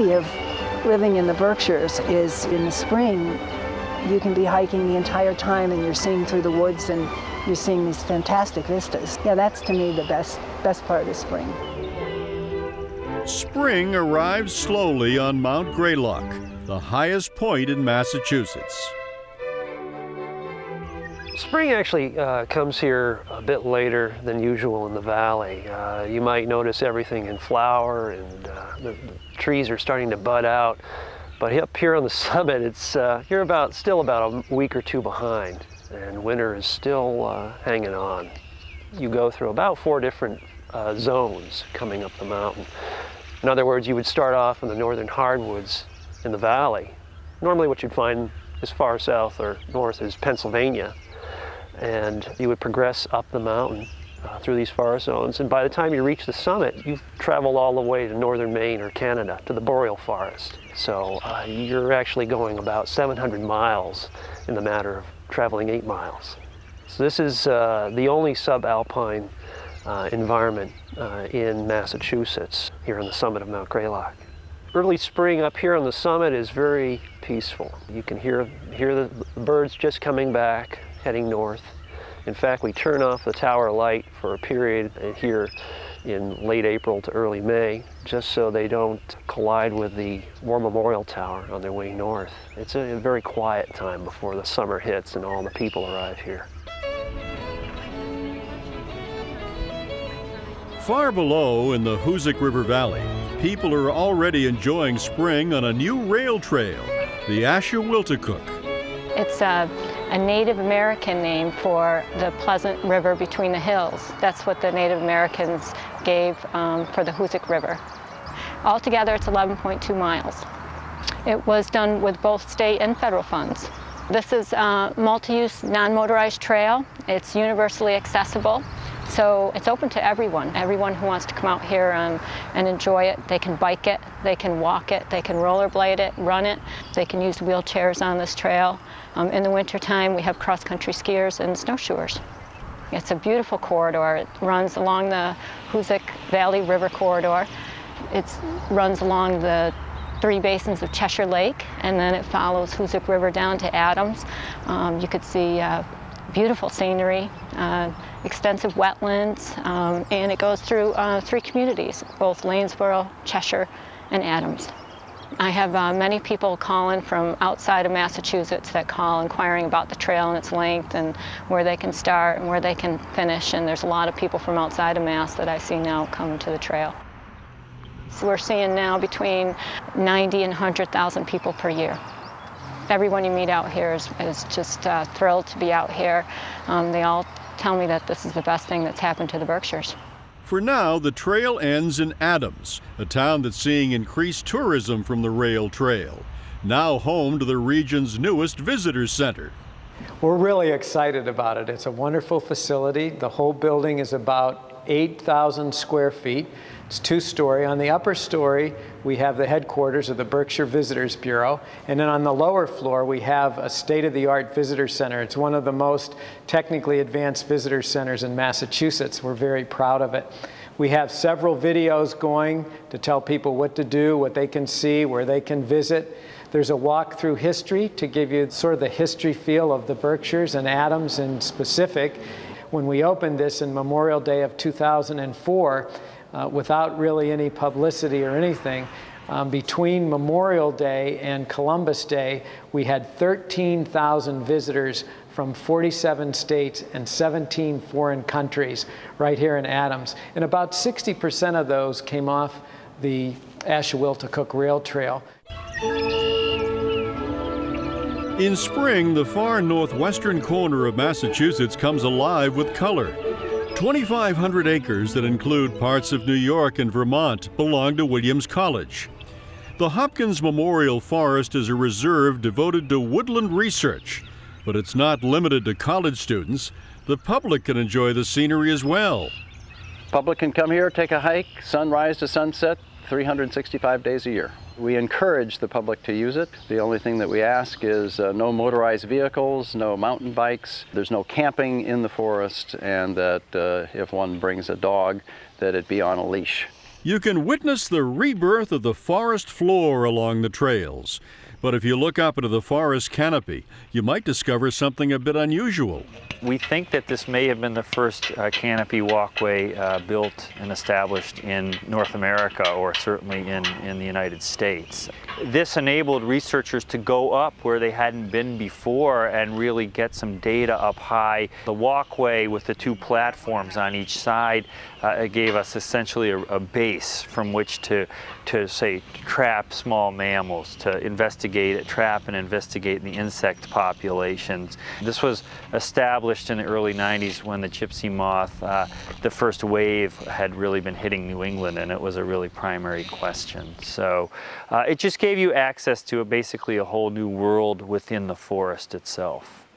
beauty of living in the Berkshires is in the spring, you can be hiking the entire time and you're seeing through the woods and you're seeing these fantastic vistas. Yeah, that's to me the best part of spring. Spring arrives slowly on Mount Greylock, the highest point in Massachusetts. Spring actually comes here a bit later than usual in the valley. You might notice everything in flower and the trees are starting to bud out. But up here on the summit, it's you're still about a week or two behind, and winter is still hanging on. You go through about 4 different zones coming up the mountain. In other words, you would start off in the northern hardwoods in the valley. Normally what you'd find as far south or north as Pennsylvania. And you would progress up the mountain through these forest zones. And by the time you reach the summit, you've traveled all the way to northern Maine or Canada, to the boreal forest. So you're actually going about 700 miles in the matter of traveling 8 miles. So this is the only subalpine environment in Massachusetts, here on the summit of Mount Greylock. Early spring up here on the summit is very peaceful. You can hear the birds just coming back, heading north. In fact, we turn off the tower light for a period here in late April to early May, just so they don't collide with the War Memorial Tower on their way north. It's a very quiet time before the summer hits and all the people arrive here. Far below in the Hoosic River Valley, people are already enjoying spring on a new rail trail, the Ashewilticook. It's a Native American name for the pleasant river between the hills. That's what the Native Americans gave for the Hoosic River. Altogether, it's 11.2 miles. It was done with both state and federal funds. This is a multi-use, non-motorized trail. It's universally accessible, so it's open to everyone. Everyone who wants to come out here and enjoy it. They can bike it, they can walk it, they can rollerblade it, run it. They can use wheelchairs on this trail. In the wintertime, we have cross-country skiers and snowshoers. It's a beautiful corridor. It runs along the Hoosic Valley River corridor. It runs along the 3 basins of Cheshire Lake, and then it follows Hoosic River down to Adams. You could see beautiful scenery, extensive wetlands, and it goes through 3 communities, both Lanesboro, Cheshire, and Adams. I have many people calling from outside of Massachusetts that call inquiring about the trail and its length and where they can start and where they can finish, and there's a lot of people from outside of Mass that I see now coming to the trail. So we're seeing now between 90 and 100,000 people per year. Everyone you meet out here is just thrilled to be out here. They all tell me that this is the best thing that's happened to the Berkshires. For now, the trail ends in Adams, a town that's seeing increased tourism from the rail trail, now home to the region's newest visitor center. We're really excited about it. It's a wonderful facility. The whole building is about 8,000 square feet. It's 2-story. On the upper story, we have the headquarters of the Berkshire Visitors Bureau. And then on the lower floor, we have a state-of-the-art visitor center. It's one of the most technically advanced visitor centers in Massachusetts. We're very proud of it. We have several videos going to tell people what to do, what they can see, where they can visit. There's a walk through history to give you sort of the history feel of the Berkshires and Adams in specific. When we opened this in Memorial Day of 2004, without really any publicity or anything, between Memorial Day and Columbus Day, we had 13,000 visitors from 47 states and 17 foreign countries right here in Adams. And about 60% of those came off the Ashewilticook Rail Trail. In spring, the far northwestern corner of Massachusetts comes alive with color. 2,500 acres that include parts of New York and Vermont belong to Williams College. The Hopkins Memorial Forest is a reserve devoted to woodland research, but it's not limited to college students. The public can enjoy the scenery as well. Public can come here, take a hike, sunrise to sunset, 365 days a year. We encourage the public to use it. The only thing that we ask is no motorized vehicles, no mountain bikes. There's no camping in the forest, and that if one brings a dog, that it be on a leash. You can witness the rebirth of the forest floor along the trails. But if you look up into the forest canopy, you might discover something a bit unusual. We think that this may have been the first canopy walkway built and established in North America, or certainly in the United States. This enabled researchers to go up where they hadn't been before and really get some data up high. The walkway with the two platforms on each side gave us essentially a base from which to say, trap small mammals, to trap and investigate the insect populations. This was established in the early 90s when the gypsy moth, the first wave had really been hitting New England, and it was a really primary question. So it just gave you access to basically a whole new world within the forest itself.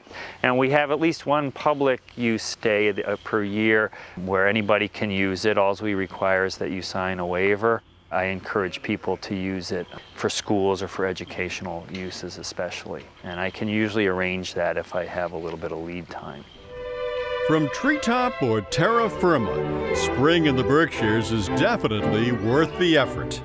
And we have at least one public use day per year where anybody can use it. All we require is that you sign a waiver. I encourage people to use it for schools or for educational uses especially. And I can usually arrange that if I have a little bit of lead time. From treetop or terra firma, spring in the Berkshires is definitely worth the effort.